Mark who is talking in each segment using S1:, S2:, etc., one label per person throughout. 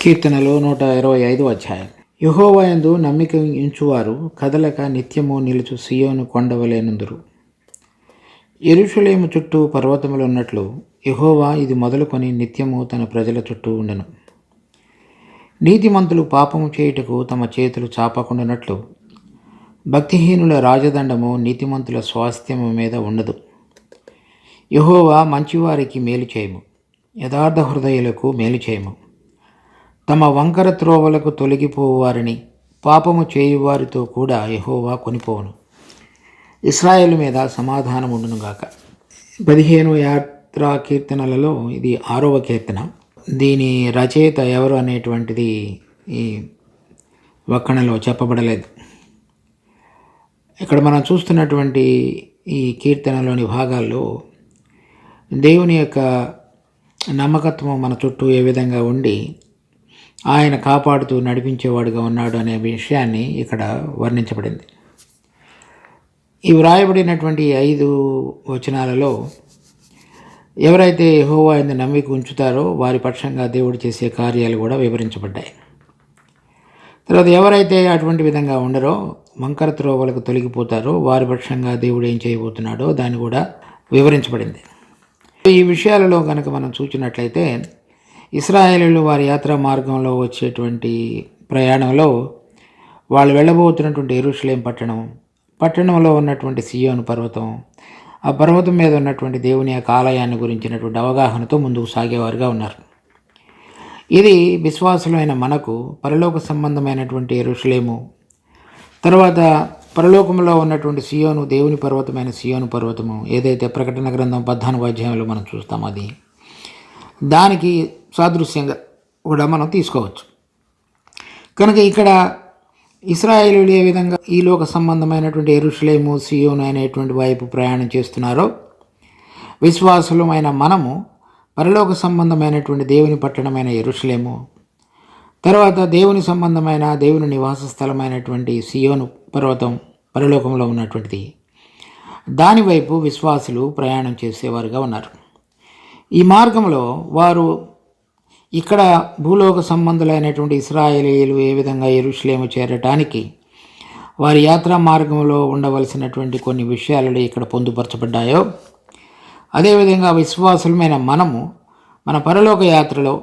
S1: కీర్తనలు 125 అధ్యాయం. యెహోవా యందు నమ్మిక ఉంచువారు కదలక నిత్యము నిలుచు సియోను కొండవలెనుందురు. యెరూషలేము చుట్టూ పర్వతములున్నట్లు యెహోవా ఇది మొదలుకొని నిత్యము తన ప్రజల చుట్టూ ఉండెను. నీతిమంతులు పాపము చేయుటకు తమ చేతులు చాపకుండానట్లు భక్తిహీనుల రాజదండము నీతిమంతుల స్వాస్థ్యము మీద ఉండదు. యెహోవా మంచివారికి మేలు చేయము, యథార్థ హృదయులకు మేలు చేయము. తమ వంకర త్రోవలకు తొలగిపోవు వారిని, పాపము చేయువారితో కూడా యెహోవా కొనిపోవును. ఇశ్రాయేలు మీద సమాధానం ఉండునుగాక. 15 యాత్రా కీర్తనలలో ఇది 6వ కీర్తన. దీని రచయిత ఎవరు అనేటువంటిది ఈ వక్కణలో చెప్పబడలేదు. ఇక్కడ మనం చూస్తున్నటువంటి ఈ కీర్తనలోని భాగాల్లో దేవుని యొక్క నమ్మకత్వం మన చుట్టూ ఏ విధంగా ఉండి ఆయన కాపాడుతూ నడిపించేవాడుగా ఉన్నాడు అనే విషయాన్ని ఇక్కడ వర్ణించబడింది. ఈ వ్రాయబడినటువంటి 5 వచనాలలో ఎవరైతే యెహోవా యందు నమ్మిక ఉంచుతారో వారి పక్షంగా దేవుడు చేసే కార్యాలు కూడా వివరించబడ్డాయి. తర్వాత ఎవరైతే అటువంటి విధంగా ఉండరో, వంకర త్రోవలకు తొలగిపోతారో వారి పక్షంగా దేవుడు ఏం చేయబోతున్నాడో దాన్ని కూడా వివరించబడింది. ఈ విషయాలలో కనుక మనం చూసినట్లయితే ఇశ్రాయేలీయులు వారి యాత్రా మార్గంలో వచ్చేటువంటి ప్రయాణంలో వాళ్ళు వెళ్ళబోతున్నటువంటి యెరూషలేం పట్టణంలో ఉన్నటువంటి సియోను పర్వతం, ఆ పర్వతం మీద ఉన్నటువంటి దేవుని యొక్క ఆలయాన్ని గురించినటువంటి అవగాహనతో ముందుకు సాగేవారుగా ఉన్నారు. ఇది విశ్వాసులైన మనకు పరలోక సంబంధమైనటువంటి యెరూషలేము, తర్వాత పరలోకంలో ఉన్నటువంటి సియోను, దేవుని పర్వతమైన సియోను పర్వతము ఏదైతే ప్రకటన గ్రంథం 14వ అధ్యాయంలో మనం చూస్తాం, అది దానికి సాదృశ్యంగా కూడా మనం తీసుకోవచ్చు. కనుక ఇక్కడ ఇశ్రాయేలీయులు ఏ విధంగా ఈ లోక సంబంధమైనటువంటి యెరూషలేము, సియోను అనేటువంటి వైపు ప్రయాణం చేస్తున్నారో, విశ్వాసులమైన మనము పరలోక సంబంధమైనటువంటి దేవుని పట్టణమైన యెరూషలేము, తర్వాత దేవుని సంబంధమైన దేవుని నివాస స్థలమైనటువంటి సియోను పర్వతం పరలోకంలో ఉన్నటువంటిది, దానివైపు విశ్వాసులు ప్రయాణం చేసేవారుగా ఉన్నారు. ఈ మార్గంలో వారు ఇక్కడ భూలోక సంబంధులైనటువంటి ఇశ్రాయేలీయులు ఏ విధంగా యెరూషలేము చేరటానికి వారి యాత్రా మార్గంలో ఉండవలసినటువంటి కొన్ని విషయాలు ఇక్కడ పొందుపరచబడ్డాయో, అదేవిధంగా విశ్వాసులమైన మనము మన పరలోక యాత్రలో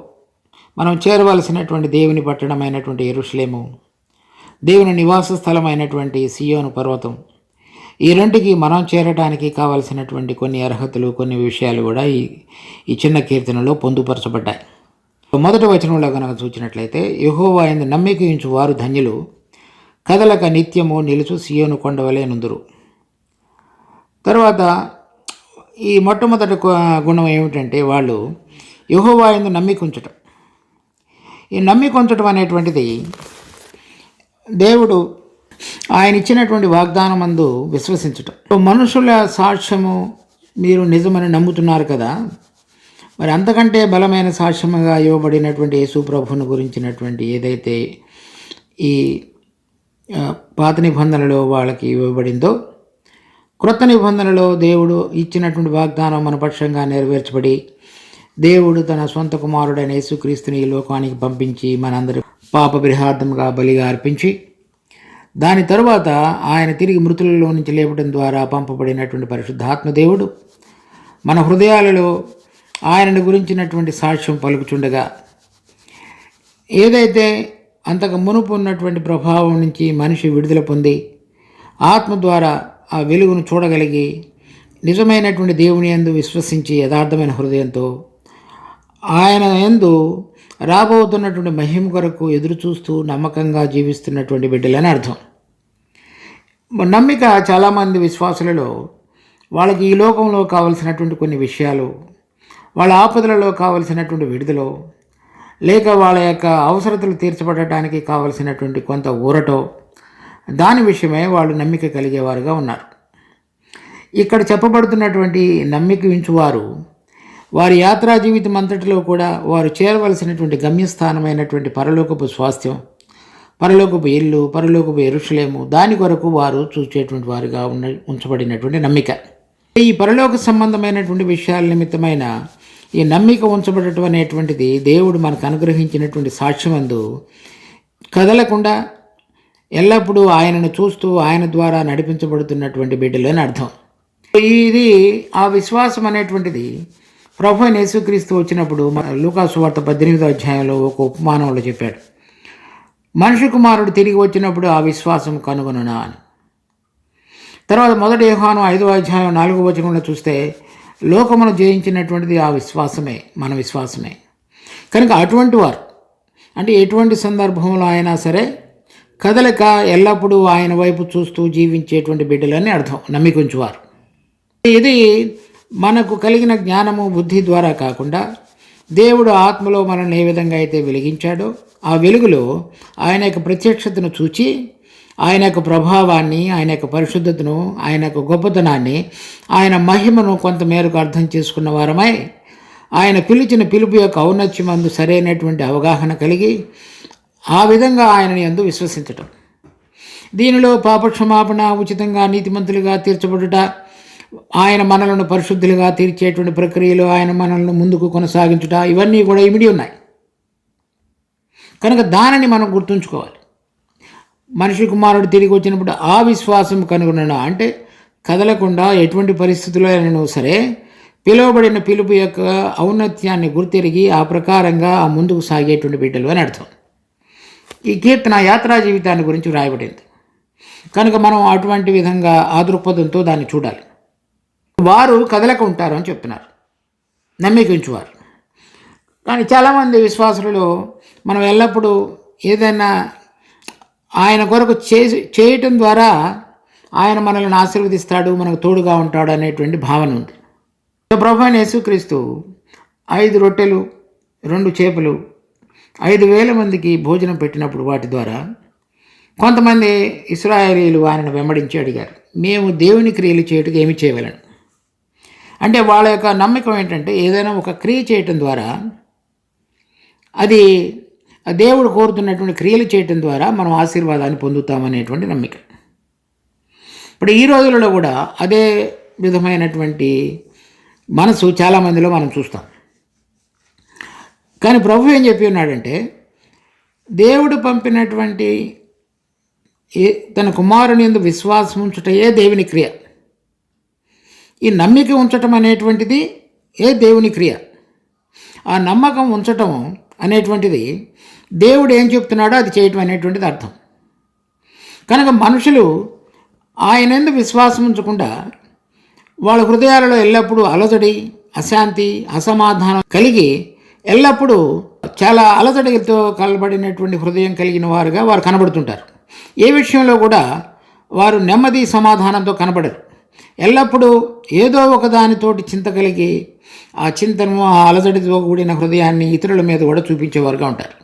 S1: మనం చేరవలసినటువంటి దేవుని పట్టణమైనటువంటి యెరూషలేము, దేవుని నివాస స్థలమైనటువంటి సియోను పర్వతం, ఈ రెంటికి మనం చేరటానికి కావలసినటువంటి కొన్ని అర్హతలు, కొన్ని విషయాలు కూడా ఈ చిన్న కీర్తనలో పొందుపరచబడ్డాయి. మొదటి వచనంలో కనుక చూసినట్లయితే యెహోవా యందు నమ్మిక ఉంచు వారు ధన్యులు, కదలక నిత్యము నిలుచు సియోను కొండవలెనుందురు. తర్వాత ఈ మొట్టమొదటి గుణం ఏమిటంటే వాళ్ళు యెహోవా యందు నమ్మిక ఉంచటం. ఈ నమ్మిక ఉంచటం అనేటువంటిది దేవుడు ఆయన ఇచ్చినటువంటి వాగ్దానం అందు విశ్వసించటం. మనుషుల సాక్ష్యము మీరు నిజమని నమ్ముతున్నారు కదా, మరి అంతకంటే బలమైన సాక్ష్యముగా ఇవ్వబడినటువంటి యేసు ప్రభువును గురించినటువంటి ఏదైతే ఈ పాత నిబంధనలో వాళ్ళకి ఇవ్వబడిందో, క్రొత్త నిబంధనలో దేవుడు ఇచ్చినటువంటి వాగ్దానం మన పక్షంగా నెరవేర్చబడి దేవుడు తన సొంత కుమారుడైన యేసుక్రీస్తుని ఈ లోకానికి పంపించి మనందరి పాప పరిహార్థంగా బలిగా అర్పించి దాని తరువాత ఆయన తిరిగి మృతులలో నుంచి లేపడం ద్వారా పంపబడినటువంటి పరిశుద్ధాత్మ దేవుడు మన హృదయాలలో ఆయనను గురించినటువంటి సాక్ష్యం పలుకుచుండగా, ఏదైతే అంతకు మునుపు ఉన్నటువంటి ప్రభావం నుంచి మనిషి విడుదల పొంది ఆత్మ ద్వారా ఆ వెలుగును చూడగలిగి నిజమైనటువంటి దేవుని యందు విశ్వసించి యథార్థమైన హృదయంతో ఆయన యందు రాబోతున్నటువంటి మహిమ కొరకు ఎదురు చూస్తూ నమ్మకంగా జీవిస్తున్నటువంటి బిడ్డలని అర్థం. నమ్మిక చాలామంది విశ్వాసులలో వాళ్ళకి ఈ లోకంలో కావలసినటువంటి కొన్ని విషయాలు, వాళ్ళ ఆపదలలో కావలసినటువంటి విడుదలో, లేక వాళ్ళ యొక్క అవసరతలు తీర్చబడటానికి కావలసినటువంటి కొంత ఊరటో, దాని విషయమే వాళ్ళు నమ్మిక కలిగేవారుగా ఉన్నారు. ఇక్కడ చెప్పబడుతున్నటువంటి నమ్మిక ఉంచువారు వారి యాత్రా జీవితం అంతటిలో కూడా వారు చేరవలసినటువంటి గమ్యస్థానమైనటువంటి పరలోకపు స్వాస్థ్యం, పరలోకపు ఇల్లు, పరలోకపు యెరూషలేము, దాని కొరకు వారు చూసేటువంటి వారుగా ఉంచబడినటువంటి నమ్మిక. ఈ పరలోక సంబంధమైనటువంటి విషయాల నిమిత్తమైన ఈ నమ్మిక ఉంచబడటం అనేటువంటిది దేవుడు మనకు అనుగ్రహించినటువంటి సాక్ష్యమందు కదలకుండా ఎల్లప్పుడూ ఆయనను చూస్తూ ఆయన ద్వారా నడిపించబడుతున్నటువంటి బిడ్డలు అని అర్థం. ఇది ఆ విశ్వాసం అనేటువంటిది ప్రభు అయిన యేసుక్రీస్తు వచ్చినప్పుడు లూకాసు వార్త 18వ అధ్యాయంలో ఒక ఉపమానంలో చెప్పాడు. మనిషి కుమారుడు తిరిగి వచ్చినప్పుడు ఆ విశ్వాసం కనుగొనునా అని. తర్వాత 1 యోహాను 5వ అధ్యాయం 4వ వచనంలో చూస్తే లోకమును జయించినటువంటిది ఆ విశ్వాసమే, మన విశ్వాసమే. కనుక అటువంటి వారు అంటే ఎటువంటి సందర్భంలో అయినా సరే కదలక ఎల్లప్పుడూ ఆయన వైపు చూస్తూ జీవించేటువంటి బిడ్డలని అర్థం నమ్మికుంచువారు. ఇది మనకు కలిగిన జ్ఞానము బుద్ధి ద్వారా కాకుండా దేవుడు ఆత్మలో మనల్ని ఏ విధంగా అయితే వెలిగించాడో ఆ వెలుగులో ఆయన యొక్క ప్రత్యక్షతను చూచి ఆయన యొక్క ప్రభావాన్ని, ఆయన యొక్క పరిశుద్ధతను, ఆయన యొక్క గొప్పతనాన్ని, ఆయన మహిమను కొంతమేరకు అర్థం చేసుకున్న వారమై ఆయన పిలిచిన పిలుపు యొక్క ఔన్నత్యమందు సరైనటువంటి అవగాహన కలిగి ఆ విధంగా ఆయనని యందు విశ్వసించటం. దీనిలో పాపక్షమాపణ, ఉచితంగా నీతిమంతులుగా తీర్చబడుట, ఆయన మనలను పరిశుద్ధులుగా తీర్చేటువంటి ప్రక్రియలో ఆయన మనల్ని ముందుకు కొనసాగించుట, ఇవన్నీ కూడా ఇమిడి ఉన్నాయి. కనుక దానిని మనం గుర్తుంచుకోవాలి. మనిషి కుమారుడు తిరిగి వచ్చినప్పుడు ఆ విశ్వాసం కనుగొనడం అంటే కదలకుండా ఎటువంటి పరిస్థితుల్లో అయినా సరే పిలువబడిన పిలుపు యొక్క ఔన్నత్యాన్ని గుర్తెరిగి ఆ ప్రకారంగా ఆ ముందుకు సాగేటువంటి బిడ్డలు అని అర్థం. ఈ కీర్తన యాత్రా జీవితాన్ని గురించి వ్రాయబడింది. కనుక మనం అటువంటి విధంగా ఆ దృక్పథంతో దాన్ని చూడాలి. వారు కదలక ఉంటారు అని చెప్తున్నారు, నమ్మికించువారు. కానీ చాలామంది విశ్వాసులలో మనం ఎల్లప్పుడూ ఏదైనా ఆయన కొరకు చేయటం ద్వారా ఆయన మనల్ని ఆశీర్వదిస్తాడు, మనకు తోడుగా ఉంటాడు అనేటువంటి భావన ఉంది. ప్రభువైన యేసుక్రీస్తు 5 రొట్టెలు 2 చేపలు 5,000 మందికి భోజనం పెట్టినప్పుడు వాటి ద్వారా కొంతమంది ఇశ్రాయేలీయులు ఆయనను వెంబడించి అడిగారు, మేము దేవుని క్రియలు చేయటకు ఏమి చేయగలను? అంటే వాళ్ళ యొక్క నమ్మకం ఏంటంటే ఏదైనా ఒక క్రియ చేయటం ద్వారా అది దేవుడు కోరుతున్నటువంటి క్రియలు చేయటం ద్వారా మనం ఆశీర్వాదాన్ని పొందుతామనేటువంటి నమ్మిక. ఇప్పుడు ఈ రోజులలో కూడా అదే విధమైనటువంటి మనసు చాలామందిలో మనం చూస్తాం. కానీ ప్రభు ఏం చెప్పి ఉన్నాడంటే దేవుడు పంపినటువంటి తన కుమారుని యందు విశ్వాసం ఉంచుటయే దేవుని క్రియ. ఈ నమ్మిక ఉంచటం అనేటువంటిది దేవుని క్రియ. ఆ నమ్మకం ఉంచటం అనేటువంటిది దేవుడు ఏం చెప్తున్నాడో అది చేయటం అనేటువంటిది అర్థం. కనుక మనుషులు ఆయన యందు విశ్వాసం ఉంచకుండా వాళ్ళ హృదయాలలో ఎల్లప్పుడూ అలజడి, అశాంతి, అసమాధానం కలిగి ఎల్లప్పుడూ చాలా అలజడితో కలబడినటువంటి హృదయం కలిగిన వారుగా వారు కనబడుతుంటారు. ఏ విషయంలో కూడా వారు నెమ్మది సమాధానంతో కనబడరు. ఎల్లప్పుడూ ఏదో ఒకదానితోటి చింత కలిగి ఆ చింతను, ఆ అలజడితో కూడిన హృదయాన్ని ఇతరుల మీద కూడా చూపించేవారుగా ఉంటారు.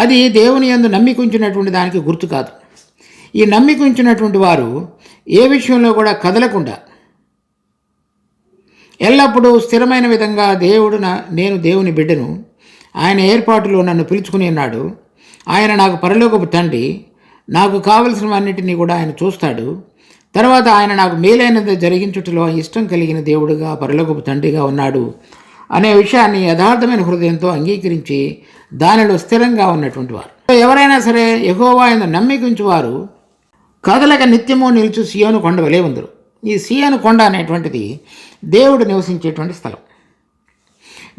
S1: అది దేవుని యందు నమ్మికుంచినటువంటి దానికి గుర్తు కాదు. ఈ నమ్మికుంచినటువంటి వారు ఏ విషయంలో కూడా కదలకుండా ఎల్లప్పుడూ స్థిరమైన విధంగా నేను దేవుని బిడ్డను, ఆయన ఏర్పాటులో నన్ను పిలుచుకుని ఉన్నాడు, ఆయన నాకు పరలోకపు తండ్రి, నాకు కావలసినవన్నిటినీ కూడా ఆయన చూస్తాడు, తర్వాత ఆయన నాకు మేలైనది జరిగించుటలో ఇష్టం కలిగిన దేవుడుగా పరలోకపు తండ్రిగా ఉన్నాడు అనే విషయాన్ని యథార్థమైన హృదయంతో అంగీకరించి దానిలో స్థిరంగా ఉన్నటువంటి వారు. ఎవరైనా సరే యెహోవా యందు నమ్మికుంచువారు కదలక నిత్యము నిలుచు సియోను కొండ వలె ఉందరు. ఈ సియోను కొండ అనేటువంటిది దేవుడు నివసించేటువంటి స్థలం.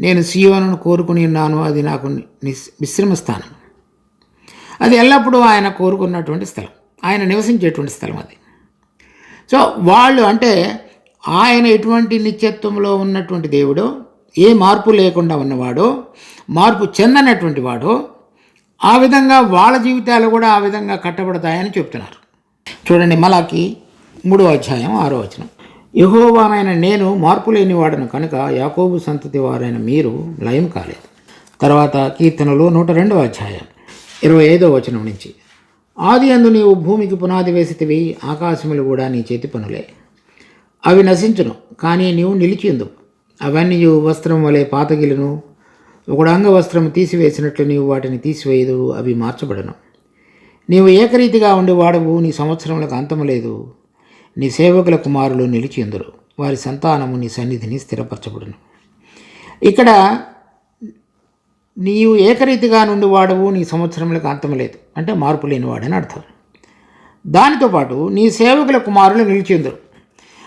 S1: నేను సియోనును కోరుకుని ఉన్నాను, అది నాకు విశ్రమ స్థానం. అది ఎల్లప్పుడూ ఆయన కోరుకున్నటువంటి స్థలం, ఆయన నివసించేటువంటి స్థలం అది. సో వాళ్ళు అంటే ఆయన ఎటువంటి నిత్యత్వంలో ఉన్నటువంటి దేవుడో, ఏ మార్పు లేకుండా ఉన్నవాడో, మార్పు చెందనటువంటి వాడో, ఆ విధంగా వాళ్ళ జీవితాలు కూడా ఆ విధంగా కట్టబడతాయని చెప్తున్నారు. చూడండి, మలాకి 3వ అధ్యాయం 6వ వచనం. యెహోవానైన నేను మార్పు లేని వాడను కనుక యాకోబు సంతతి వారైన మీరు లయం కాలేదు. తర్వాత కీర్తనలు 102వ అధ్యాయం 25వ వచనం నుంచి, ఆది యందు నీవు భూమికి పునాది వేసితివి, ఆకాశములు కూడా నీ చేతి పనులే. అవి నశించును, కానీ నీవు నిలిచియుందువు. అవన్నీ వస్త్రం వలె పాతగిలును, ఒకడు అంగవస్త్రం తీసివేసినట్లు నీవు వాటిని తీసివేయదు, అవి మార్చబడను. నీవు ఏకరీతిగా ఉండేవాడవు, నీ సంవత్సరములకు అంతము లేదు. నీ సేవకుల కుమారులు నిలిచియుందురు, వారి సంతానము నీ సన్నిధిని స్థిరపరచబడును. ఇక్కడ నీవు ఏకరీతిగా నుండి వాడవు, నీ సంవత్సరములకు అంతం లేదు అంటే మార్పు లేనివాడని అర్థం. దానితో పాటు నీ సేవకుల కుమారులు నిలిచిందరు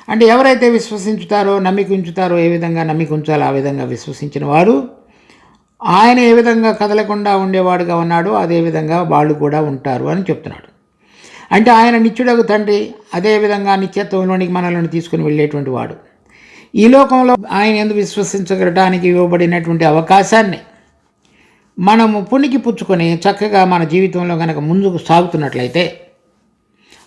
S1: అంటే ఎవరైతే విశ్వసించుతారో నమ్మిక ఉంచుతారో, ఏ విధంగా నమ్మిక ఉంచాలో ఆ విధంగా విశ్వసించిన వాడు, ఆయన ఏ విధంగా కదలకుండా ఉండేవాడుగా ఉన్నాడో అదేవిధంగా వాళ్ళు కూడా ఉంటారు అని చెప్తున్నాడు. అంటే ఆయన నిత్యుడగు తండ్రి అదేవిధంగా నిత్యత్వంలోనికి మనల్ని తీసుకుని వెళ్ళేటువంటి వాడు. ఈ లోకంలో ఆయన ఎందుకు విశ్వసించగలడానికి ఇవ్వబడినటువంటి అవకాశాన్ని మనము పుణికి పుచ్చుకొని చక్కగా మన జీవితంలో కనుక ముందుకు సాగుతున్నట్లయితే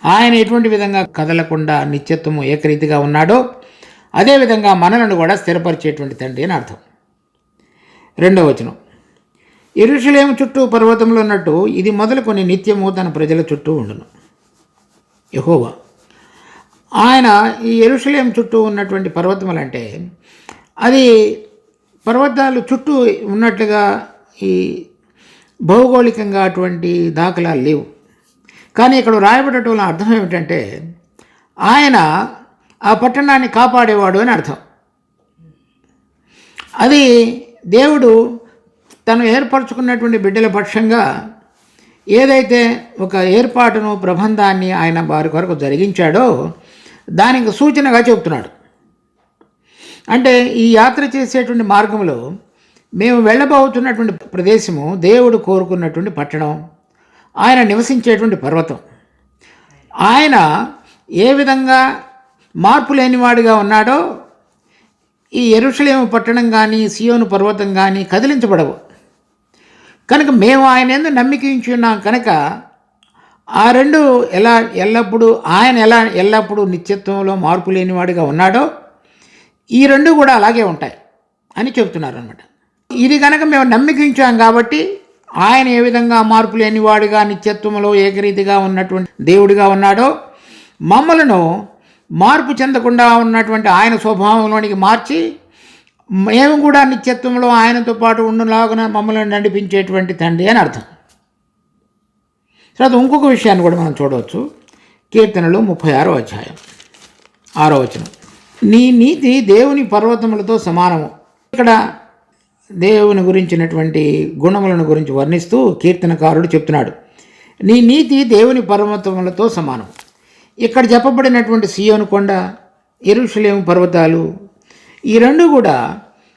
S1: ఆయన ఎటువంటి విధంగా కదలకుండా నిత్యత్వము ఏకరీతిగా ఉన్నాడో అదేవిధంగా మనలను కూడా స్థిరపరిచేటువంటి తండ్రి అని అర్థం. 2వ వచనం, యెరూషలేము చుట్టూ పర్వతంలో ఉన్నట్టు ఇది మొదలుకొని నిత్యము తన ప్రజల చుట్టూ ఉండును. యెహోవా ఆయన ఈ యెరూషలేము చుట్టూ ఉన్నటువంటి పర్వతములు అంటే అది పర్వతాలు చుట్టూ ఉన్నట్లుగా ఈ భౌగోళికంగా అటువంటి దాఖలాలు లేవు. కానీ ఇక్కడ రాయబడటం అర్థం ఏమిటంటే ఆయన ఆ పట్టణాన్ని కాపాడేవాడు అని అర్థం. అది దేవుడు తను ఏర్పరచుకున్నటువంటి బిడ్డల పక్షంగా ఏదైతే ఒక ఏర్పాటును ప్రబంధాన్ని ఆయన వారి కొరకు జరిగించాడో దానికి సూచనగా చెబుతున్నాడు. అంటే ఈ యాత్ర చేసేటువంటి మార్గంలో మేము వెళ్ళబోతున్నటువంటి ప్రదేశము దేవుడు కోరుకున్నటువంటి పట్టణం, ఆయన నివసించేటువంటి పర్వతం. ఆయన ఏ విధంగా మార్పు లేనివాడిగా ఉన్నాడో ఈ యెరూషలేము పట్టణం కానీ సియోను పర్వతం కానీ కదిలించబడవు. కనుక మేము ఆయన యందు నమ్మిక ఉంచి ఉన్నాం కనుక ఆ రెండు ఆయన ఎల్లప్పుడూ నిత్యత్వంలో మార్పు లేనివాడిగా ఉన్నాడో ఈ రెండు కూడా అలాగే ఉంటాయి అని చెబుతున్నారు అన్నమాట. ఇది కనుక మేము నమ్మిక ఉంచాం కాబట్టి ఆయన ఏ విధంగా మార్పు లేనివాడిగా నిత్యత్వంలో ఏకరీతిగా ఉన్నటువంటి దేవుడిగా ఉన్నాడో మమ్మలను మార్పు చెందకుండా ఉన్నటువంటి ఆయన స్వభావంలోనికి మార్చి మేము కూడా నిత్యత్వంలో ఆయనతో పాటు ఉండులాగున మమ్మల్ని నడిపించేటువంటి తండ్రి అని అర్థం. తర్వాత ఇంకొక విషయాన్ని కూడా మనం చూడవచ్చు. కీర్తనలు 36వ అధ్యాయం 6వ వచనం, నీ నీతి దేవుని పర్వతములతో సమానము. ఇక్కడ దేవుని గురించినటువంటి గుణములను గురించి వర్ణిస్తూ కీర్తనకారుడు చెప్తున్నాడు, నీ నీతి దేవుని పర్వతములతో సమానం. ఇక్కడ చెప్పబడినటువంటి సియోను కొండ, యెరూషలేము పర్వతాలు ఈ రెండు కూడా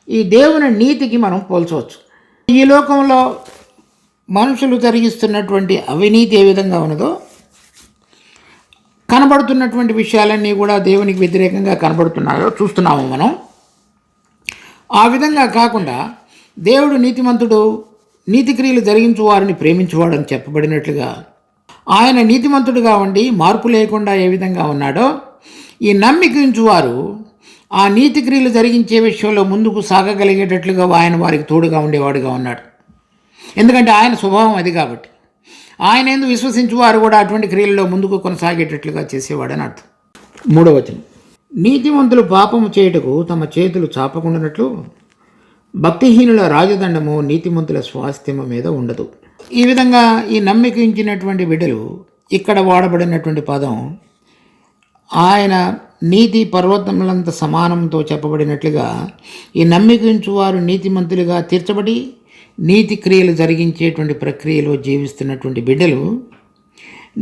S1: ఈ దేవుని నీతికి మనం పోల్చవచ్చు. ఈ లోకంలో మనుషులు జరిగిస్తున్నటువంటి అవినీతి ఏ విధంగా ఉన్నదో కనబడుతున్నటువంటి విషయాలన్నీ కూడా దేవునికి వ్యతిరేకంగా కనబడుతున్నాయో చూస్తున్నాము మనం. ఆ విధంగా కాకుండా దేవుడు నీతిమంతుడు, నీతిక్రియలు జరిగించు వారిని ప్రేమించువాడు అని చెప్పబడినట్లుగా ఆయన నీతిమంతుడుగా ఉండి మార్పు లేకుండా ఏ విధంగా ఉన్నాడో ఈ నమ్మికించువారు ఆ నీతిక్రియలు జరిగించే విషయంలో ముందుకు సాగగలిగేటట్లుగా ఆయన వారికి తోడుగా ఉండేవాడుగా ఉన్నాడు. ఎందుకంటే ఆయన స్వభావం అది కాబట్టి ఆయన ఎందుకు విశ్వసించువారు కూడా అటువంటి క్రియల్లో ముందుకు కొనసాగేటట్లుగా చేసేవాడని అర్థం. 3వ వచనం, నీతిమంతులు పాపము చేయుటకు తమ చేతులు చాపకుండానట్లు భక్తిహీనుల రాజదండము నీతిమంతుల స్వాస్థ్యము మీద ఉండదు. ఈ విధంగా ఈ నమ్మికించినటువంటి బిడ్డలు ఇక్కడ వాడబడినటువంటి పదం ఆయన నీతి పర్వతములంత సమానంతో చెప్పబడినట్లుగా ఈ నమ్మికించువారు నీతిమంతులుగా తీర్చబడి నీతి క్రియలు జరిగించేటువంటి ప్రక్రియలో జీవిస్తున్నటువంటి బిడ్డలు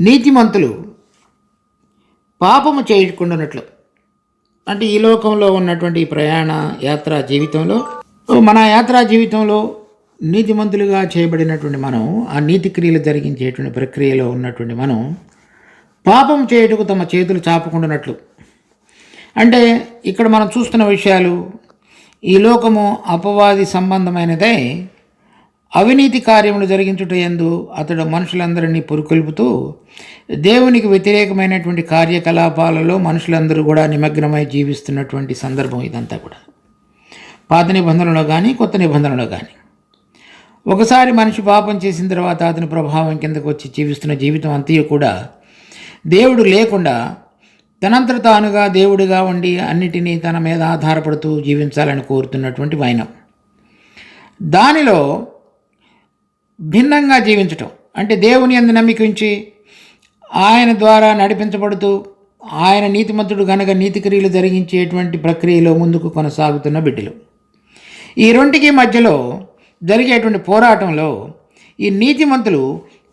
S1: నీతిమంతులు పాపము చేయకుండానట్లు. అంటే ఈ లోకంలో ఉన్నటువంటి ప్రయాణ యాత్రా జీవితంలో మన యాత్రా జీవితంలో నీతిమంతులుగా చేయబడినటువంటి మనం ఆ నీతి క్రియలు జరిగించేటువంటి ప్రక్రియలో ఉన్నటువంటి మనం పాపం చేయుటకు తమ చేతులు చాపకుండానట్లు. అంటే ఇక్కడ మనం చూస్తున్న విషయాలు ఈ లోకము అపవాది సంబంధమైనదే. అవినీతి కార్యములు జరిగించుట యందు అతడు మనుషులందరినీ పురుకొల్పుతూ దేవునికి వ్యతిరేకమైనటువంటి కార్యకలాపాలలో మనుషులందరూ కూడా నిమగ్నమై జీవిస్తున్నటువంటి సందర్భం ఇదంతా కూడా. పాత నిబంధనలో కానీ కొత్త నిబంధనలో కానీ ఒకసారి మనిషి పాపం చేసిన తర్వాత అతని ప్రభావం కిందకు వచ్చి జీవిస్తున్న జీవితం అంతయు కూడా దేవుడు లేకుండా తనంతట తానుగా దేవుడిగా ఉండి అన్నిటినీ తన మీద ఆధారపడుతూ జీవించాలని కోరుతున్నటువంటి వైనం. దానిలో భిన్నంగా జీవించటం అంటే దేవుని యందు నమ్మిక ఉంచి ఆయన ద్వారా నడిపించబడుతూ ఆయన నీతిమంతుడు గనక నీతి క్రియలు జరిగించేటువంటి ప్రక్రియలో ముందుకు కొనసాగుతున్న బిడ్డలు. ఈ రెంటికి మధ్యలో జరిగేటువంటి పోరాటంలో ఈ నీతిమంతులు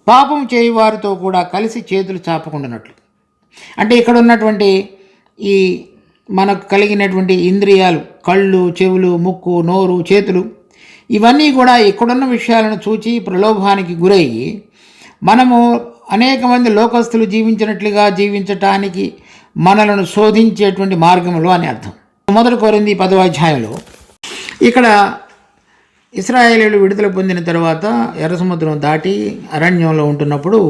S1: పాపం చేయువారితో కూడా కలిసి చేతులు చాపకుండానట్లు. అంటే ఇక్కడ ఉన్నటువంటి ఈ మనకు కలిగినటువంటి ఇంద్రియాలు, కళ్ళు, చెవులు, ముక్కు, నోరు, చేతులు, ఇవన్నీ కూడా ఇక్కడున్న విషయాలను చూచి ప్రలోభానికి గురయ్యి మనము అనేక మంది లోకస్తులు జీవించినట్లుగా జీవించటానికి మనలను శోధించేటువంటి మార్గములు అని అర్థం. 1 కొరింథీ 10వ అధ్యాయంలో ఇక్కడ ఇశ్రాయేలీయులు విడుదల పొందిన తర్వాత ఎర్ర సముద్రం దాటి అరణ్యంలో ఉంటున్నప్పుడు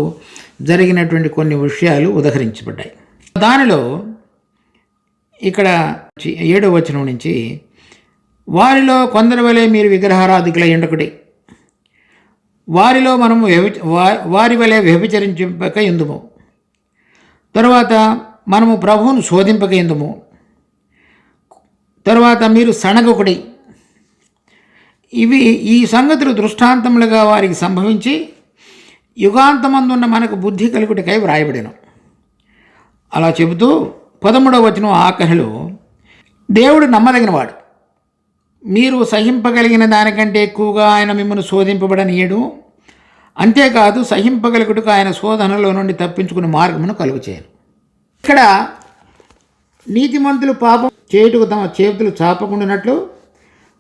S1: జరిగినటువంటి కొన్ని విషయాలు ఉదహరించబడ్డాయి. దానిలో ఇక్కడ 7వ వచనం నుంచి, వారిలో కొందరి వలె మీరు విగ్రహారాధికులై ఉండకుడి, వారిలో మనము వారి వలె వ్యభిచరింపక ఎందుము, తరువాత మనము ప్రభువును శోధింపక ఎందుము, తరువాత మీరు సణగొకడి. ఈ సంగతులు దృష్టాంతములుగా వారికి సంభవించి యుగాంతమందున్న మనకు బుద్ధి కలుగుటకై వ్రాయబడిన. అలా చెబుతూ 13వ వచనం ఆఖరిలో, దేవుడు నమ్మదగినవాడు, మీరు సహింపగలిగిన దానికంటే ఎక్కువగా ఆయన మిమ్మల్ని శోధింపబడనీయడు, అంతేకాదు సహింపగలుగుటకు ఆయన శోధనలో నుండి తప్పించుకునే మార్గమును కలుగచేయను. ఇక్కడ నీతిమంతులు పాపం చేయుటకు తమ చేతులు చాపకుండానట్లు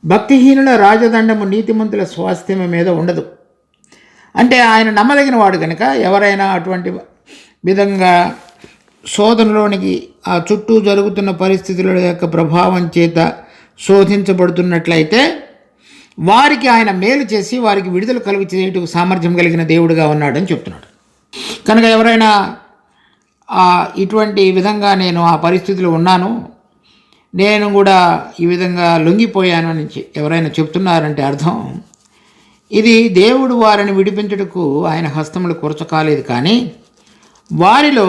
S1: భక్తిహీనుల రాజదండము నీతిమంతుల స్వాస్థ్యం మీద ఉండదు. అంటే ఆయన నమ్మదగిన వాడు కనుక ఎవరైనా అటువంటి విధంగా శోధనలోనికి ఆ చుట్టూ జరుగుతున్న పరిస్థితుల యొక్క ప్రభావం చేత శోధించబడుతున్నట్లయితే వారికి ఆయన మేలు చేసి వారికి విడుదల కలుగు చేయుటకు సామర్థ్యం కలిగిన దేవుడుగా ఉన్నాడని చెప్తున్నాడు. కనుక ఎవరైనా ఇటువంటి విధంగా నేను ఆ పరిస్థితిలో ఉన్నాను, నేను కూడా ఈ విధంగా లొంగిపోయాను అని ఎవరైనా చెప్తున్నారంటే అర్థం ఇది దేవుడు వారిని విడిపించుటకు ఆయన హస్తములు కొరచకాలేదు, కానీ వారిలో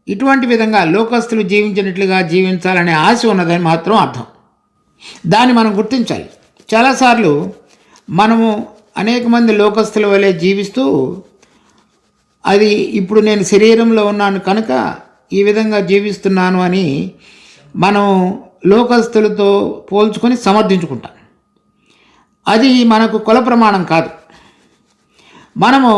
S1: ఇటువంటి విధంగా లోకస్తులు జీవించినట్లుగా జీవించాలనే ఆశ ఉన్నదని మాత్రం అర్థం. దాన్ని మనం గుర్తించాలి. చాలాసార్లు మనము అనేక మంది లోకస్తుల వలె జీవిస్తూ అది ఇప్పుడు నేను శరీరంలో ఉన్నాను కనుక ఈ విధంగా జీవిస్తున్నాను అని మనం లోకస్తులతో పోల్చుకొని సమర్థించుకుంటాం. అది మనకు కుల ప్రమాణం కాదు. మనము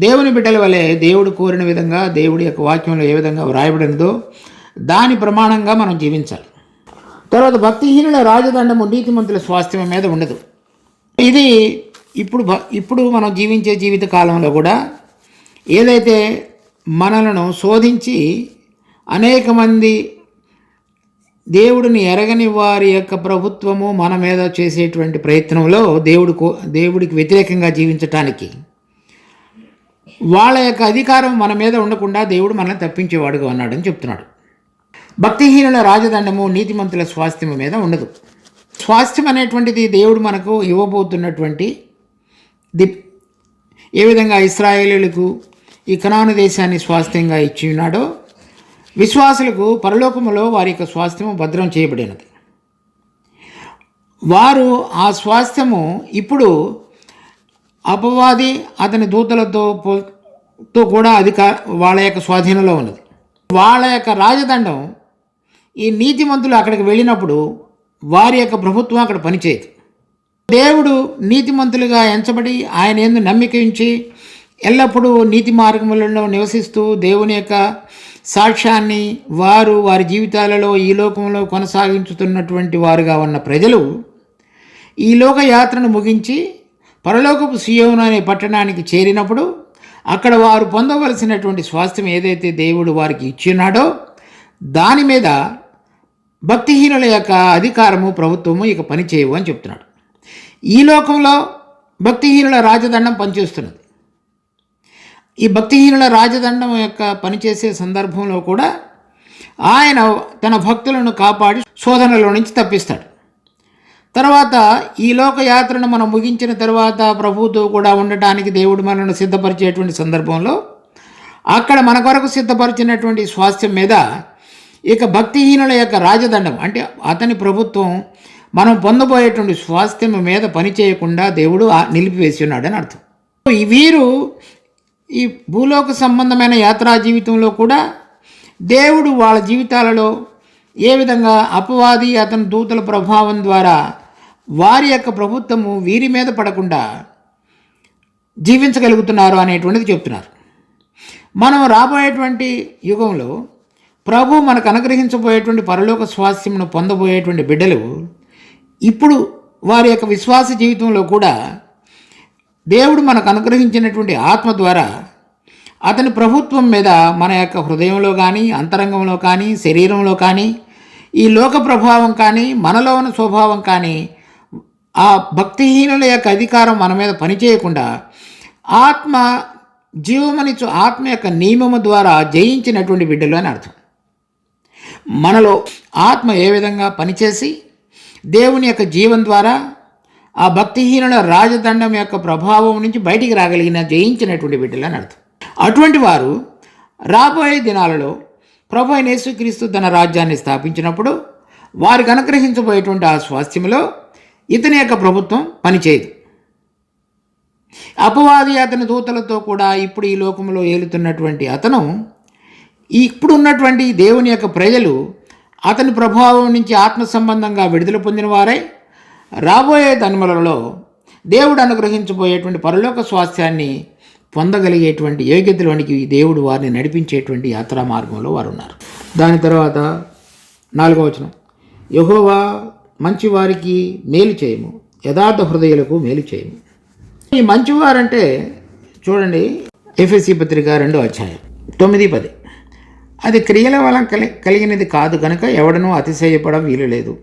S1: దేవుని బిడ్డల వలె దేవుడు కోరిన విధంగా దేవుడి యొక్క వాక్యంలో ఏ విధంగా వ్రాయబడినదో దాని ప్రమాణంగా మనం జీవించాలి. తర్వాత భక్తిహీనుల రాజదండము నీతిమంతుల స్వాస్థ్యం మీద ఉండదు. ఇది ఇప్పుడు మనం జీవించే జీవిత కాలంలో కూడా ఏదైతే మనలను శోధించి అనేక మంది దేవుడిని ఎరగని వారి యొక్క ప్రభుత్వము మన మీద చేసేటువంటి ప్రయత్నంలో దేవుడికి వ్యతిరేకంగా జీవించటానికి వాళ్ళ యొక్క అధికారం మన మీద ఉండకుండా దేవుడు మనల్ని తప్పించేవాడుగా ఉన్నాడని చెప్తున్నాడు. భక్తిహీనుల రాజదండము నీతిమంతుల స్వాస్థ్యం మీద ఉండదు. స్వాస్థ్యం అనేటువంటిది దేవుడు మనకు ఇవ్వబోతున్నటువంటి ఏ విధంగా ఇశ్రాయేలీయులకు ఈ కనాను దేశాన్ని స్వాస్థ్యంగా ఇచ్చి ఉన్నాడో విశ్వాసులకు పరలోకములో వారి యొక్క స్వాస్థ్యము భద్రం చేయబడినది. వారు ఆ స్వాస్థ్యము ఇప్పుడు అపవాది అతని దూతలతో కూడా వాళ్ళ యొక్క స్వాధీనంలో ఉన్నది. వాళ్ళ యొక్క రాజదండం ఈ నీతిమంతులు అక్కడికి వెళ్ళినప్పుడు వారి యొక్క ప్రభుత్వం అక్కడ పనిచేయదు. దేవుడు నీతిమంతులుగా ఎంచబడి ఆయన యందు నమ్మిక ఉంచి ఎల్లప్పుడూ నీతి మార్గములలో నివసిస్తూ దేవుని యొక్క సాక్ష్యాన్ని వారి జీవితాలలో ఈ లోకంలో కొనసాగించుతున్నటువంటి వారుగా ఉన్న ప్రజలు ఈ లోక యాత్రను ముగించి పరలోకపు సియోను అనే పట్టణానికి చేరినప్పుడు అక్కడ వారు పొందవలసినటువంటి స్వాస్థ్యం ఏదైతే దేవుడు వారికి ఇచ్చినాడో దాని మీద భక్తిహీనుల యొక్క అధికారము ప్రభుత్వము ఇక పనిచేయవు అని చెప్తున్నాడు. ఈ లోకంలో భక్తిహీనుల రాజదండం పనిచేస్తున్నది. ఈ భక్తిహీనుల రాజదండం యొక్క పనిచేసే సందర్భంలో కూడా ఆయన తన భక్తులను కాపాడి శోధనలో నుంచి తప్పిస్తాడు. తర్వాత ఈ లోకయాత్రను మనం ముగించిన తర్వాత ప్రభువుతో కూడా ఉండటానికి దేవుడు మనల్ని సిద్ధపరిచేటువంటి సందర్భంలో అక్కడ మన కొరకు సిద్ధపరిచినటువంటి స్వాస్థ్యం మీద ఇక భక్తిహీనుల యొక్క రాజదండం అంటే అతని ప్రభుత్వం మనం పొందబోయేటువంటి స్వాస్థ్యం మీద పనిచేయకుండా దేవుడు నిలిపివేసి ఉన్నాడని అర్థం. వీరు ఈ భూలోక సంబంధమైన యాత్రా జీవితంలో కూడా దేవుడు వాళ్ళ జీవితాలలో ఏ విధంగా అపవాది అతని దూతల ప్రభావం ద్వారా వారి యొక్క ప్రభుత్వము వీరి మీద పడకుండా జీవించగలుగుతున్నారు అనేటువంటిది చెప్తున్నారు. మనం రాబోయేటువంటి యుగంలో ప్రభు మనకు అనుగ్రహించబోయేటువంటి పరలోక స్వాస్థ్యమును పొందబోయేటువంటి బిడ్డలు ఇప్పుడు వారి యొక్క విశ్వాస జీవితంలో కూడా దేవుడు మనకు అనుగ్రహించినటువంటి ఆత్మ ద్వారా అతని ప్రభుత్వం మీద మన యొక్క హృదయంలో కానీ, అంతరంగంలో కానీ, శరీరంలో కానీ, ఈ లోక ప్రభావం కానీ, మనలో ఉన్న స్వభావం కానీ, ఆ భక్తిహీనుల యొక్క అధికారం మన మీద పనిచేయకుండా ఆత్మ జీవమనిచ్చు ఆత్మ యొక్క నియమము ద్వారా జయించినటువంటి బిడ్డలు అని అర్థం. మనలో ఆత్మ ఏ విధంగా పనిచేసి దేవుని యొక్క జీవం ద్వారా ఆ భక్తిహీనుల రాజదండం యొక్క ప్రభావం నుంచి బయటికి రాగలిగిన జయించినటువంటి బిడ్డలు అని అర్థం. అటువంటి వారు రాబోయే దినాలలో ప్రభు అయిన యేసుక్రీస్తు తన రాజ్యాన్ని స్థాపించినప్పుడు వారికి అనుగ్రహించబోయేటువంటి ఆ స్వాస్థ్యంలో ఇతని యొక్క ప్రభుత్వం పనిచేయదు. అపవాది అతని దూతలతో కూడా ఇప్పుడు ఈ లోకంలో ఏలుతున్నటువంటి అతను ఇప్పుడు ఉన్నటువంటి దేవుని యొక్క ప్రజలు అతని ప్రభావం నుంచి ఆత్మ సంబంధంగా విడుదల పొందిన వారై రాబోయే దినములలో దేవుడు అనుగ్రహించబోయేటువంటి పరలోక స్వాస్థ్యాన్ని పొందగలిగేటువంటి యోగ్యతలోనికి దేవుడు వారిని నడిపించేటువంటి యాత్రా మార్గంలో వారు ఉన్నారు. దాని తర్వాత 4వ వచనం, యెహోవా మంచివారికి మేలు చేయము, యథార్థ హృదయులకు మేలు చేయము. ఈ మంచివారంటే చూడండి, ఎఫెసీ పత్రిక 2వ అధ్యాయం 9-10, అది క్రియల వల్ల కలిగినది కాదు కనుక ఎవడనూ అతిశయపడ వీలు లేదు.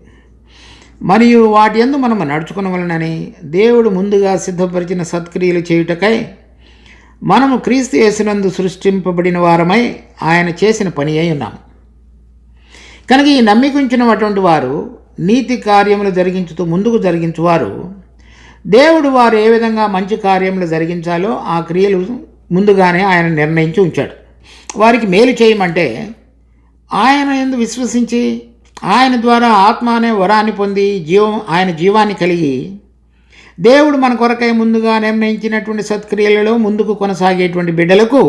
S1: మరియు వాటి యందు మనము నడుచుకునవలనని దేవుడు ముందుగా సిద్ధపరిచిన సత్క్రియలు చేయుటకై మనము క్రీస్తు యేసునందు సృష్టింపబడిన వారమై ఆయన చేసిన పని అయి ఉన్నాము. కనుక ఈ నమ్మిక ఉంచినటువంటి వారు నీతి కార్యములు జరిగించుతూ ముందుకు జరిగించువారు దేవుడు వారు ఏ విధంగా మంచి కార్యములు జరిగించాలో ఆ క్రియలు ముందుగానే ఆయన నిర్ణయించి ఉంచాడు. వారికి మేలు చేయమంటే ఆయన యందు విశ్వసించి ఆయన ద్వారా ఆత్మ అనే వరాన్ని పొంది ఆయన జీవాన్ని కలిగి దేవుడు మన కొరకై ముందుగా నిర్ణయించినటువంటి సత్క్రియలలో ముందుకు కొనసాగేటువంటి బిడ్డలకు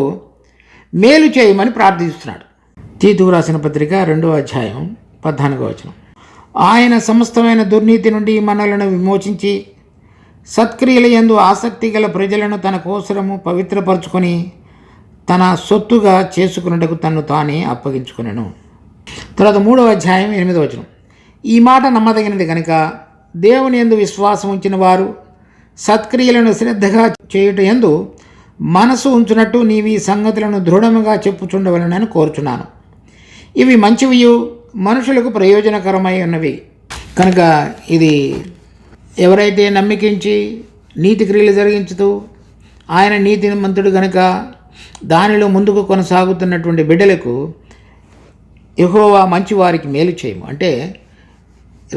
S1: మేలు చేయమని ప్రార్థిస్తున్నాడు. తీతుకు రాసిన పత్రిక 2వ అధ్యాయం 14వ వచనం, ఆయన సమస్తమైన దుర్నీతి నుండి మనలను విమోచించి సత్క్రియల యందు ఆసక్తి గల ప్రజలను తన కోసరము పవిత్రపరచుకొని తన సొత్తుగా చేసుకున్నటకు తను తానే అప్పగించుకునెను. తర్వాత 3వ అధ్యాయం 8వ వచనం, ఈ మాట నమ్మదగినది కనుక దేవుని యందు విశ్వాసం ఉంచిన వారు సత్క్రియలను శ్రద్ధగా చేయుట యందు మనసు ఉంచునట్టు నీవి సంగతులను దృఢముగా చెప్పుచుండవలనని కోరుచున్నాను. ఇవి మంచివియు మనుషులకు ప్రయోజనకరమై ఉన్నవి. కనుక ఇది ఎవరైతే నమ్మికించి నీతి క్రియలు జరిగించుతూ ఆయన నీతిమంతుడు కనుక దానిలో ముందుకు కొనసాగుతున్నటువంటి బిడ్డలకు యెహోవా మంచి వారికి మేలు చేయము అంటే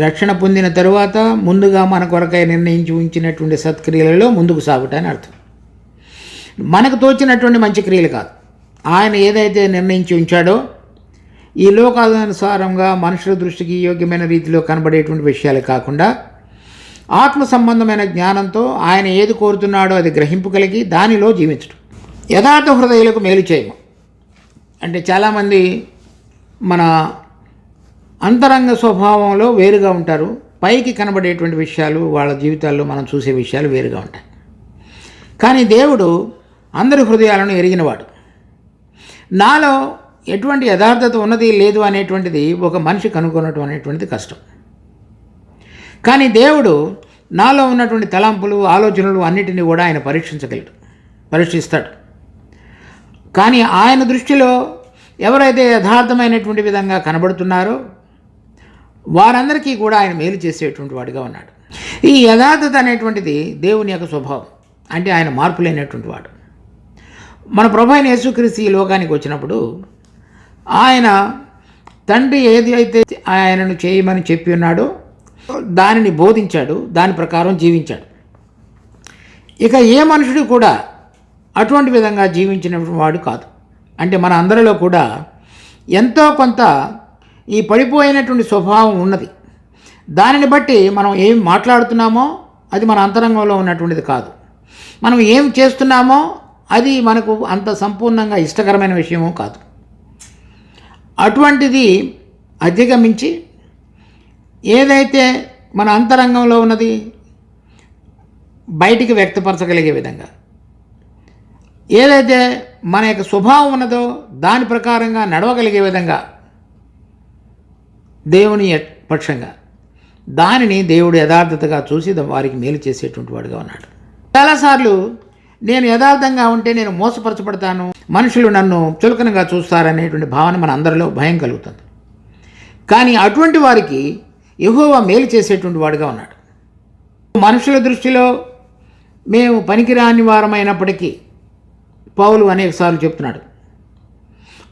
S1: రక్షణ పొందిన తరువాత ముందుగా మన కొరకై నిర్ణయించి ఉంచినటువంటి సత్క్రియలలో ముందుకు సాగుటని అర్థం. మనకు తోచినటువంటి మంచి క్రియలు కాదు, ఆయన ఏదైతే నిర్ణయించి ఉంచాడో ఈ లోకానుసారంగా మనుషుల దృష్టికి యోగ్యమైన రీతిలో కనబడేటువంటి విషయాలు కాకుండా ఆత్మ సంబంధమైన జ్ఞానంతో ఆయన ఏది కోరుతున్నాడో అది గ్రహింపు కలిగి దానిలో జీవించడం. యథార్థ హృదయులకు మేలు చేయము అంటే చాలామంది మన అంతరంగ స్వభావంలో వేరుగా ఉంటారు, పైకి కనబడేటువంటి విషయాలు వాళ్ళ జీవితాల్లో మనం చూసే విషయాలు వేరుగా ఉంటాయి. కానీ దేవుడు అందరి హృదయాలను ఎరిగినవాడు. నాలో ఎటువంటి యథార్థత ఉన్నది లేదు అనేటువంటిది ఒక మనిషి కనుగొనడం అనేటువంటిది కష్టం. కానీ దేవుడు నాలో ఉన్నటువంటి తలంపులు ఆలోచనలు అన్నిటినీ కూడా ఆయన పరీక్షిస్తాడు. కానీ ఆయన దృష్టిలో ఎవరైతే యథార్థమైనటువంటి విధంగా కనబడుతున్నారో వారందరికీ కూడా ఆయన మేలు చేసేటువంటి వాడిగా ఉన్నాడు. ఈ యథార్థత అనేటువంటిది దేవుని యొక్క స్వభావం, అంటే ఆయన మార్పు లేనటువంటి వాడు. మన ప్రభు అయిన యేసుక్రీస్తు ఈ లోకానికి వచ్చినప్పుడు ఆయన తండ్రి ఏది అయితే ఆయనను చేయమని చెప్పి ఉన్నాడో దానిని బోధించాడు, దాని ప్రకారం జీవించాడు. ఇక ఏ మనుషుడు కూడా అటువంటి విధంగా జీవించిన వాడు కాదు. అంటే మన అందరిలో కూడా ఎంతో కొంత ఈ పడిపోయినటువంటి స్వభావం ఉన్నది. దానిని బట్టి మనం ఏం మాట్లాడుతున్నామో అది మన అంతరంగంలో ఉన్నటువంటిది కాదు, మనం ఏం చేస్తున్నామో అది మనకు అంత సంపూర్ణంగా ఇష్టకరమైన విషయమో కాదు. అటువంటిది అధిగమించి ఏదైతే మన అంతరంగంలో ఉన్నది బయటికి వ్యక్తపరచగలిగే విధంగా, ఏదైతే మన యొక్క స్వభావం ఉన్నదో దాని ప్రకారంగా నడవగలిగే విధంగా దేవుని పక్షంగా దానిని దేవుడు యథార్థతగా చూసి వారికి మేలు చేసేటువంటి వాడుగా ఉన్నాడు. చాలాసార్లు నేను యథార్థంగా ఉంటే నేను మోసపరచబడతాను, మనుషులు నన్ను చులకనగా చూస్తారనేటువంటి భావన మన అందరిలో భయం కలుగుతుంది. కానీ అటువంటి వారికి యెహోవా మేలు చేసేటువంటి వాడుగా ఉన్నాడు. మనుషుల దృష్టిలో మేము పనికిరాని వారమైనప్పటికీ పౌలు అనేకసార్లు చెప్తున్నాడు,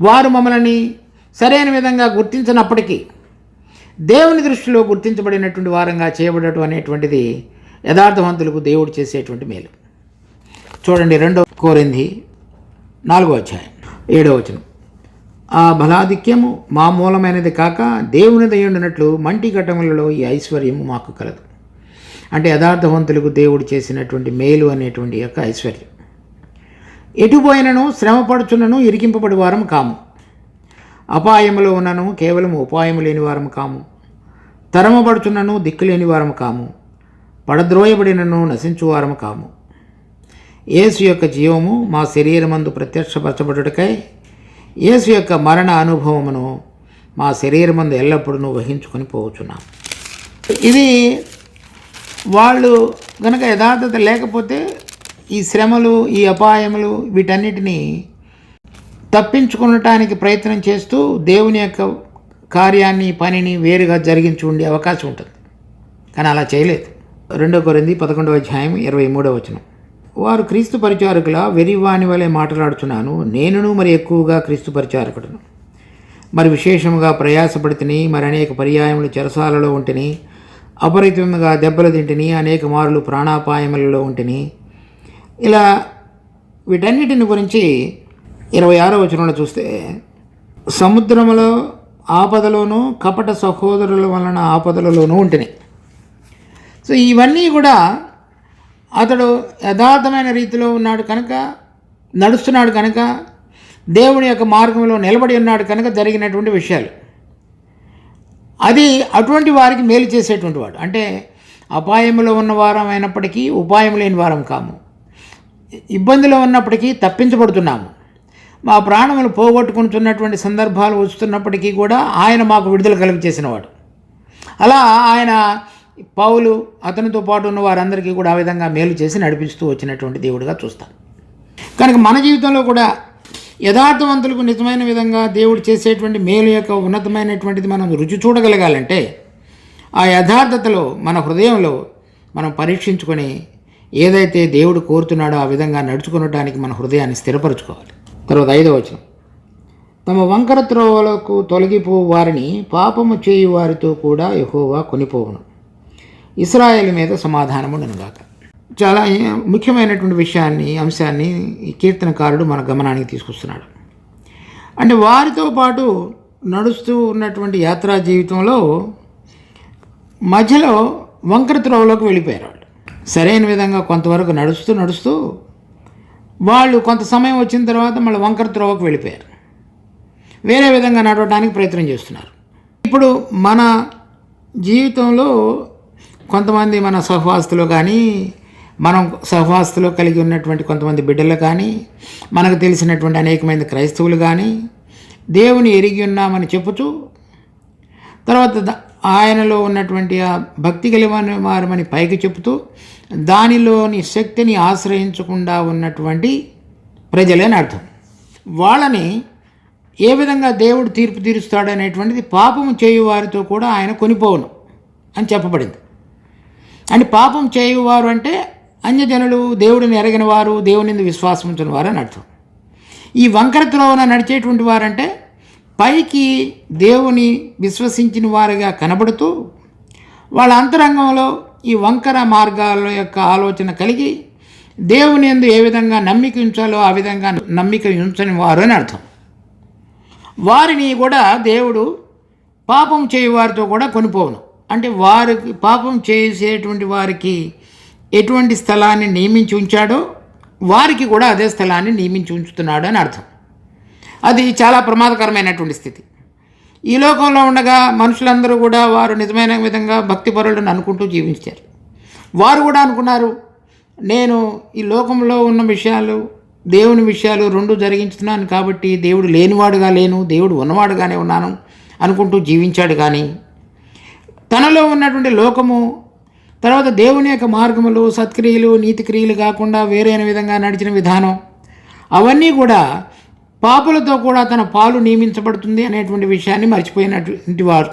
S1: వారు మమ్మల్ని సరైన విధంగా గుర్తించినప్పటికీ దేవుని దృష్టిలో గుర్తించబడినటువంటి వారంగా చేయబడటం అనేటువంటిది యథార్థవంతులకు దేవుడు చేసేటువంటి మేలు. చూడండి 2 కొరింథీ 4:7 ఆ బలాధిక్యము మా మూలమైనది కాక దేవుని దయుండినట్లు మంటి ఘటములలో ఈ ఐశ్వర్యము మాకు కలదు. అంటే యథార్థవంతులకు దేవుడు చేసినటువంటి మేలు అనేటువంటి యొక్క ఐశ్వర్యం. ఎటుపోయినను శ్రమపడుచున్నను ఇరికింపబడి వారం కాము, అపాయములో ఉన్నను కేవలం ఉపాయము లేని వారం కాము, తరమబడుచున్నను దిక్కులేని వారం కాము, పడద్రోయబడినను నశించువారము కాము. యేసు యొక్క జీవము మా శరీరమందు ప్రత్యక్షపరచబడుటకై యేసు యొక్క మరణ అనుభవమును మా శరీరమందు ఎల్లప్పుడూ వహించుకొని పోవచ్చున్నాం. ఇది వాళ్ళు గనక యథార్థత లేకపోతే ఈ శ్రమలు, ఈ అపాయములు వీటన్నిటినీ తప్పించుకునటానికి ప్రయత్నం చేస్తూ దేవుని యొక్క కార్యాన్ని, పనిని వేరుగా జరిగించి ఉండే అవకాశం ఉంటుంది. కానీ అలా చేయలేదు. 2 కొరింథీ 11:23 వారు క్రీస్తు పరిచారకుల వెరివాని వలె మాట్లాడుచున్నాను, నేనును మరి ఎక్కువగా క్రీస్తు పరిచారకుడును. మరి విశేషముగా ప్రయాసపడితిని, మరి అనేక పర్యాయములు చెరసాలలో ఉంటిని, అపరిమితంగా దెబ్బలు తింటిని, అనేక మారులు ప్రాణాపాయములలో ఉంటిని. ఇలా వీటన్నిటిని గురించి 26 చూస్తే, సముద్రములో ఆపదలోనూ కపట సహోదరుల వలన ఆపదలలోనూ ఉంటిని. సో ఇవన్నీ కూడా అతడు యథార్థమైన రీతిలో ఉన్నాడు కనుక, నడుస్తున్నాడు కనుక, దేవుని యొక్క మార్గంలో నిలబడి ఉన్నాడు కనుక జరిగినటువంటి విషయాలు. అది అటువంటి వారికి మేలు చేసేటువంటి వాడు. అంటే అపాయములో ఉన్న వారం అయినప్పటికీ ఉపాయం లేని వారం కాము, ఇబ్బందిలో ఉన్నప్పటికీ తప్పించబడుతున్నాము, మా ప్రాణములు పోగొట్టుకుంటున్నటువంటి సందర్భాలు వస్తున్నప్పటికీ కూడా ఆయన మాకు విడుదల కలుగచేసినవాడు. అలా ఆయన పౌలు అతనితో పాటు ఉన్న వారందరికీ కూడా ఆ విధంగా మేలు చేసి నడిపిస్తూ వచ్చినటువంటి దేవుడిగా చూస్తాం. కనుక మన జీవితంలో కూడా యథార్థవంతులకు నిజమైన విధంగా దేవుడు చేసేటువంటి మేలు యొక్క ఉన్నతమైనటువంటిది మనం రుచి చూడగలగాలంటే ఆ యథార్థతలో మన హృదయంలో మనం పరీక్షించుకొని ఏదైతే దేవుడు కోరుతున్నాడో ఆ విధంగా నడుచుకునడానికి మన హృదయాన్ని స్థిరపరచుకోవాలి. తర్వాత 5 తమ వంకర త్రోవలకు తొలగిపో వారిని పాపము చేయు వారితో కూడా యెహోవా కొనిపోవును, ఇశ్రాయేలు మీద సమాధానముండునుగాక. చాలా ముఖ్యమైనటువంటి అంశాన్ని ఈ కీర్తనకారుడు మన గమనానికి తీసుకొస్తున్నాడు. అంటే వారితో పాటు నడుస్తూ ఉన్నటువంటి యాత్రా జీవితంలో మధ్యలో వంకర త్రోవలోకి వెళ్ళిపోయారు. వాళ్ళు సరైన విధంగా కొంతవరకు నడుస్తూ వాళ్ళు కొంత సమయం వచ్చిన తర్వాత మళ్ళీ వంకర త్రోవకు వెళ్ళిపోయారు, వేరే విధంగా నడవడానికి ప్రయత్నం చేస్తున్నారు. ఇప్పుడు మన జీవితంలో కొంతమంది మన సహవాస్తులు కానీ, మనం సహవాస్తులో కలిగి ఉన్నటువంటి కొంతమంది బిడ్డలు కానీ, మనకు తెలిసినటువంటి అనేకమంది క్రైస్తవులు కానీ దేవుని ఎరిగి ఉన్నామని చెప్పుతూ, తర్వాత ఆయనలో ఉన్నటువంటి ఆ భక్తి కలిగిన వారమని పైకి చెబుతూ దానిలోని శక్తిని ఆశ్రయించకుండా ఉన్నటువంటి ప్రజలే అని అర్థం. వాళ్ళని ఏ విధంగా దేవుడు తీర్పు తీరుస్తాడనేటువంటిది పాపము చేయువారితో కూడా ఆయన కొనిపోవును అని చెప్పబడింది. అంటే పాపం చేయువారు అంటే అన్యజనులు, దేవుడిని ఎరగిన వారు, దేవుని విశ్వాసం ఉంచిన వారు అని అర్థం. ఈ వంకర త్రోవన నడిచేటువంటి వారంటే పైకి దేవుని విశ్వసించిన వారుగా కనబడుతూ వాళ్ళ అంతరంగంలో ఈ వంకర మార్గాల యొక్క ఆలోచన కలిగి దేవుని యందు ఏ విధంగా నమ్మిక ఉంచాలో ఆ విధంగా నమ్మిక ఉంచని వారు అని అర్థం. వారిని కూడా దేవుడు పాపం చేయువారితో కూడా కొనిపోవును. అంటే వారికి పాపం చేసేటువంటి వారికి ఎటువంటి స్థలాన్ని నియమించి ఉంచాడో వారికి కూడా అదే స్థలాన్ని నియమించి ఉంచుతున్నాడు అని అర్థం. అది చాలా ప్రమాదకరమైనటువంటి స్థితి. ఈ లోకంలో ఉండగా మనుషులందరూ కూడా వారు నిజమైన విధంగా భక్తిపరులను అనుకుంటూ జీవించారు. వారు కూడా అనుకున్నారు, నేను ఈ లోకంలో ఉన్న విషయాలు దేవుని విషయాలు రెండు జరిగించుతున్నాను కాబట్టి దేవుడు లేనివాడుగా లేను, దేవుడు ఉన్నవాడుగానే ఉన్నాను అనుకుంటూ జీవించాడు. కానీ తనలో ఉన్నటువంటి లోకము, తర్వాత దేవుని యొక్క మార్గములు, సత్క్రియలు, నీతి క్రియలు కాకుండా వేరైన విధంగా నడిచిన విధానం, అవన్నీ కూడా పాపులతో కూడా తన పాలు నియమించబడుతుంది అనేటువంటి విషయాన్ని మర్చిపోయినటువంటి వారు.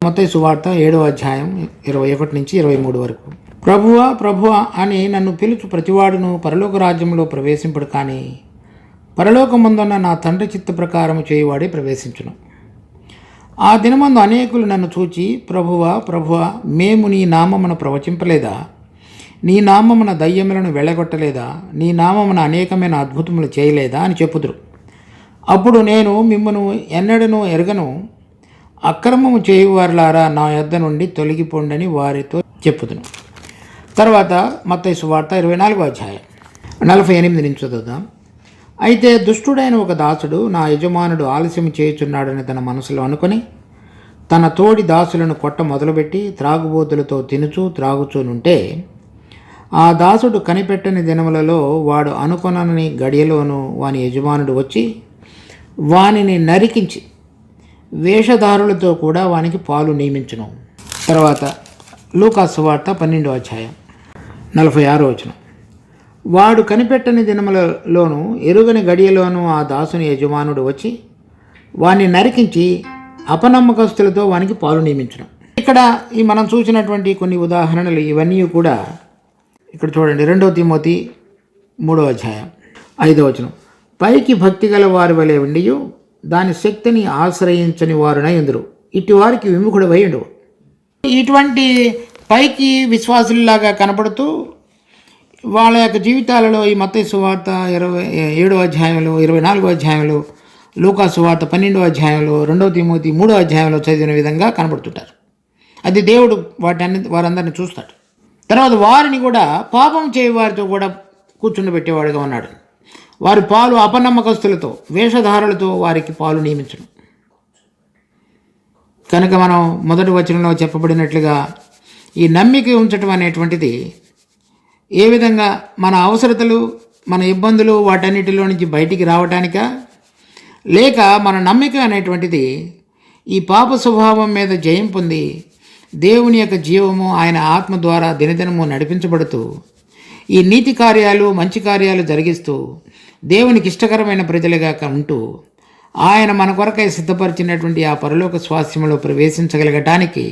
S1: మత్తయి సువార్త 7వ అధ్యాయం 21 నుంచి 23 వరకు. ప్రభువా ప్రభువా అని నన్ను పిలుచు ప్రతివాడును పరలోక రాజ్యంలో ప్రవేశింపడు, కానీ పరలోకమందున్న నా తండ్రి చిత్త ప్రకారము చేయువాడే ప్రవేశించును. ఆ దినమందు అనేకులు నన్ను చూచి, ప్రభువా ప్రభువా, మేము నీ నామమున ప్రవచింపలేదా? నీ నామమున దయ్యములను వెళ్ళగొట్టలేదా? నీ నామమున అనేకమైన అద్భుతములు చేయలేదా అని చెప్పుదురు. అప్పుడు నేను మిమ్మను ఎన్నడనూ ఎరగను, అక్రమము చేయువారులారా నా యొద్ద నుండి తొలగిపోండని వారితో చెప్పుదును. తర్వాత మత్తయి సువార్త 24వ అధ్యాయం 48 నుంచి చదువుదాం. అయితే దుష్టుడైన ఒక దాసుడు, నా యజమానుడు ఆలస్యం చేయుచున్నాడని తన మనసులో అనుకొని తన తోడి దాసులను కొట్ట మొదలుపెట్టి త్రాగుబోతులతో తినుచూ త్రాగుచూనుంటే, ఆ దాసుడు కనిపెట్టని దినములలో వాడు అనుకొనని గడియలోనూ వాని యజమానుడు వచ్చి వానిని నరికించి వేషధారులతో కూడా వానికి పాలు నియమించును. తర్వాత లూకా సువార్త 12వ అధ్యాయం 46వ వచనం. వాడు కనిపెట్టని దినములలోనూ ఎరుగని గడియలోనూ ఆ దాసుని యజమానుడు వచ్చి వాని నరికించి అపనమ్మకస్తులతో వానికి పాలు నియమించును. ఇక్కడ మనం చూసినటువంటి కొన్ని ఉదాహరణలు ఇవన్నీ కూడా ఇక్కడ చూడండి. 2 తిమోతి 3వ అధ్యాయం 5వ వచనం. పైకి భక్తి గల వారి వలె ఉండియు దాని శక్తిని ఆశ్రయించని వారునై ఉందురు, ఇటు వారికి విముఖుడు వేయుడు. ఇటువంటి పైకి విశ్వాసుల్లాగా కనపడుతూ వాళ్ళ యొక్క జీవితాలలో ఈ మత్తయి సువార్త 27వ అధ్యాయంలో, 24వ అధ్యాయంలో, లూకా సువార్త 12వ అధ్యాయంలో, 2 తిమోతి 3వ అధ్యాయంలో చదివిన విధంగా కనపడుతుంటారు. అది దేవుడు వారందరిని చూస్తాడు. తర్వాత వారిని కూడా పాపం చేయ వారితో కూడా కూర్చుండబెట్టేవాడుగా ఉన్నాడు. వారి పాలు అపనమ్మకస్తులతో, వేషధారులతో వారికి పాలు నియమించడం. కనుక మనం మొదటి వచనంలో చెప్పబడినట్లుగా ఈ నమ్మిక ఉంచడం అనేటువంటిది ఏ విధంగా మన అవసరతలు, మన ఇబ్బందులు వాటన్నిటిలో నుంచి బయటికి రావటానికా, లేక మన నమ్మిక అనేటువంటిది ఈ పాప స్వభావం మీద జయం పొంది దేవుని యొక్క జీవము ఆయన ఆత్మ ద్వారా దినదినము నడిపించబడుతూ ఈ నీతి కార్యాలు, మంచి కార్యాలు జరిగిస్తూ దేవునికి ఇష్టకరమైన ప్రజలుగా ఉంటూ ఆయన మన కొరకై సిద్ధపరిచినటువంటి ఆ పరలోక స్వాస్థ్యంలో ప్రవేశించగలగటానికి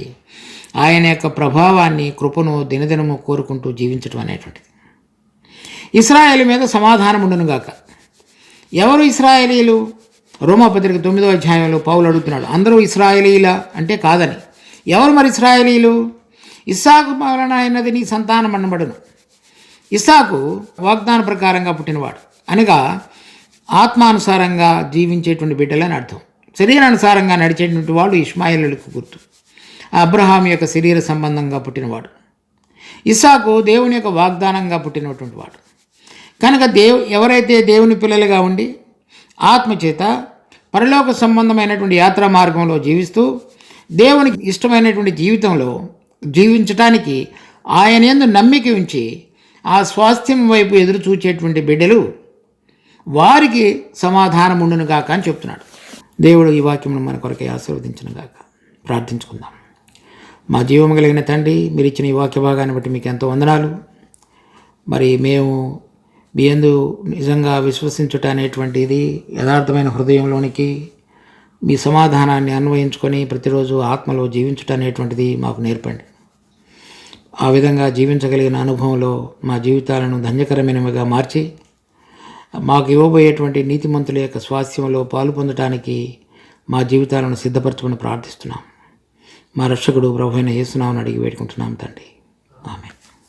S1: ఆయన యొక్క ప్రభావాన్ని, కృపను దినదినము కోరుకుంటూ జీవించడం అనేటువంటిది. ఇశ్రాయేలు మీద సమాధానం ఉండునుగాక. ఎవరు ఇశ్రాయేలీలు? రోమాపత్రిక 9వ అధ్యాయంలో పౌలు అడుగుతున్నాడు, అందరూ ఇశ్రాయేలీలా అంటే కాదని. ఎవరు మరి ఇశ్రాయేలీలు? ఇస్సాకు వలన అయినది నీ సంతానం అనబడును. ఇస్సాకు వాగ్దాన ప్రకారంగా పుట్టినవాడు, అనగా ఆత్మానుసారంగా జీవించేటువంటి బిడ్డలని అర్థం. శరీరానుసారంగా నడిచేటువంటి వాడు ఇష్మాయేలులకు గుర్తు. అబ్రహాం యొక్క శరీర సంబంధంగా పుట్టినవాడు. ఇస్సాకు దేవుని యొక్క వాగ్దానంగా పుట్టినటువంటి వాడు. కనుక ఎవరైతే దేవుని పిల్లలుగా ఉండి ఆత్మచేత పరలోక సంబంధమైనటువంటి యాత్రా మార్గంలో జీవిస్తూ దేవునికి ఇష్టమైనటువంటి జీవితంలో జీవించటానికి ఆయన యందు నమ్మిక ఉంచి ఆ స్వాస్థ్యం వైపు ఎదురు చూచేటువంటి బిడ్డలు, వారికి సమాధానం ఉండునుగాక అని చెప్తున్నాడు. దేవుడు ఈ వాక్యమును మన కొరకే ఆశీర్వదించునుగాక. ప్రార్థించుకుందాం. మా జీవము కలిగిన తండ్రి, మీరు ఇచ్చిన ఈ వాక్య భాగాన్ని బట్టి మీకు ఎంతో వందనాలు. మరి మేము మీ యందు నిజంగా విశ్వసించుట అనేటువంటిది యథార్థమైన హృదయంలోనికి మీ సమాధానాన్ని అన్వయించుకొని ప్రతిరోజు ఆత్మలో జీవించుట అనేటువంటిది మాకు నేర్పండి. ఆ విధంగా జీవించగలిగిన అనుభవంలో మా జీవితాలను ధన్యకరమైనవిగా మార్చి మాకు ఇవ్వబోయేటువంటి నీతిమంతుల యొక్క స్వాస్థ్యంలో పాలు పొందడానికి మా జీవితాలను సిద్ధపరచమని ప్రార్థిస్తున్నాం. మా రక్షకుడు ప్రభువైన యేసు నామమున అడిగి వేడుకుంటున్నాం తండ్రి. ఆమేన్.